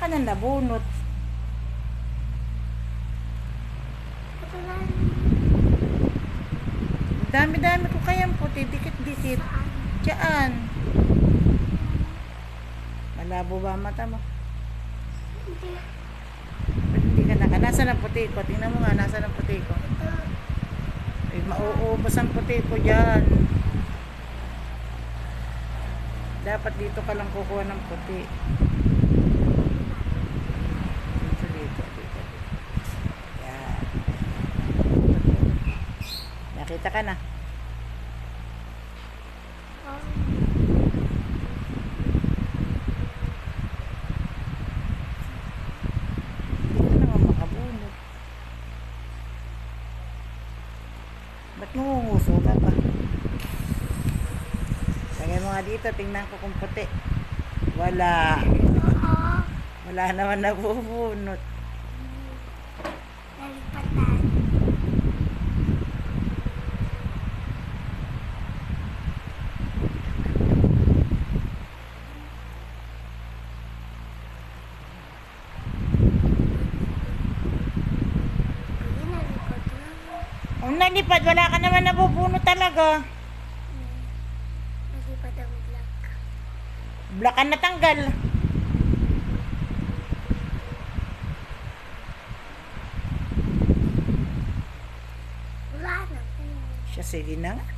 ka na nabunot. Dami-dami ko kayang puti. Dikit-dikit. Diyan. Malabo ba ang mata mo? Hindi. Ba't hindi ka naka? Nasaan ang puti ko? Tingnan mo nga, nasaan ang puti ko? Ay, mauubos ang puti ko dyan. Dapat dito ka lang kukuha ng puti. Dito. Yan. Nakita ka na. Hindi ka naman makabunot. Ba't nunguso ka pa? Lagay mo nga dito, tingnan ko kung puti. Wala. Wala naman nabubunot. Nalipatan. Kung nalipad, wala ka naman nabubunot talaga. Nalipad ang black. Black ang natanggal. Wala na. Siya, sige na nga.